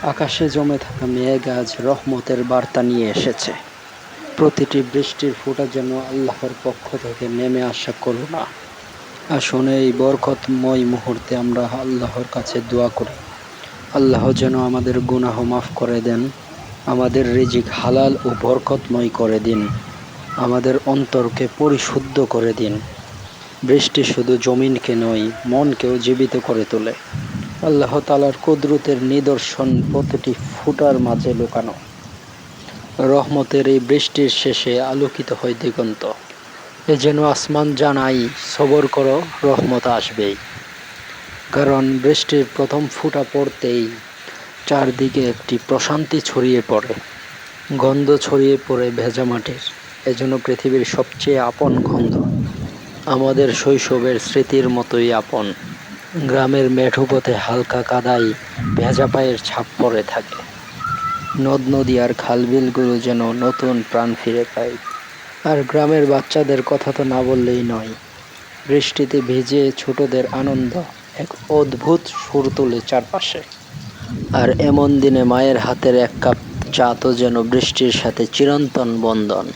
আকাশে জমে থাকা মেঘ আজ রহমতের বার্তা নিয়ে এসেছে। প্রতিটি বৃষ্টির ফোঁটা যেন আল্লাহর পক্ষ থেকে নেমে আসা করুণা। আসুন এই বরকতময় মুহূর্তে আমরা আল্লাহর কাছে দোয়া করি। আল্লাহ যেন আমাদের গুনাহ মাফ করে দেন, আমাদের রিজিক হালাল ও বরকতময় করে দিন, আমাদের অন্তরকে পরিশুদ্ধ করে দিন। বৃষ্টি শুধু জমিনকে নয়, মনকেও জীবিত করে তোলে। আল্লাহ তাআলার কুদরতের নিদর্শন প্রতিটি ফোঁটার মাঝে লুকানো। রহমতের এই বৃষ্টির শেষে আলোকিত হয় দিগন্ত। এ যেন আসমান জানাই, সবর করো, রহমত আসবেই। কারণ বৃষ্টির প্রথম ফোঁটা পড়তেই চারদিকে একটি প্রশান্তি ছড়িয়ে পড়ে, গন্ধ ছড়িয়ে পড়ে ভেজা মাটির। এজন্য পৃথিবীর সবচেয়ে আপন গন্ধ, আমাদের শৈশবের স্মৃতির মতোই আপন। গ্রামের মেঠো পথে হালকা কাদায় ভেজা পায়ের ছাপ পড়ে থাকে। নদ নদী আর খালবিলগুলো যেন নতুন প্রাণ ফিরে পায়। আর গ্রামের বাচ্চাদের কথা তো না বললেই নয়। বৃষ্টিতে ভিজে ছোটদের আনন্দ এক অদ্ভুত সুর তোলে চারপাশে। আর এমন দিনে মায়ের হাতের এক কাপ চা তো যেন বৃষ্টির সাথে চিরন্তন বন্ধন।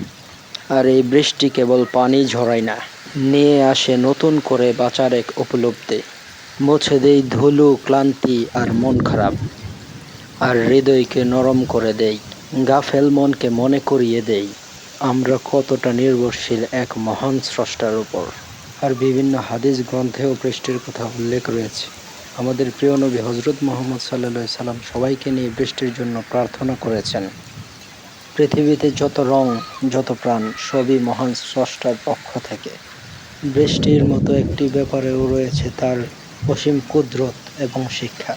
আর এই বৃষ্টি কেবল পানি ঝরায় না, নিয়ে আসে নতুন করে বাঁচার এক উপলব্ধি। মুছে দেই ধুলো, ক্লান্তি আর মন খারাপ। আর হৃদয়কে নরম করে দেই, গাফেল মনকে মনে করিয়ে দেই আমরা কতটা নির্ভরশীল এক মহান স্রষ্টার উপর। আর বিভিন্ন হাদিস গ্রন্থেও বৃষ্টির কথা উল্লেখ রয়েছে। আমাদের প্রিয় নবী হজরত মুহাম্মদ সাল্লাল্লাহু আলাইহি সাল্লাম সবাইকে নিয়ে বৃষ্টির জন্য প্রার্থনা করেছেন। পৃথিবীতে যত রং, যত প্রাণ, সবই মহান স্রষ্টার পক্ষ থেকে। বৃষ্টির মতো একটি ব্যাপারেও রয়েছে তার অসীম কুদরত এবং শিক্ষা।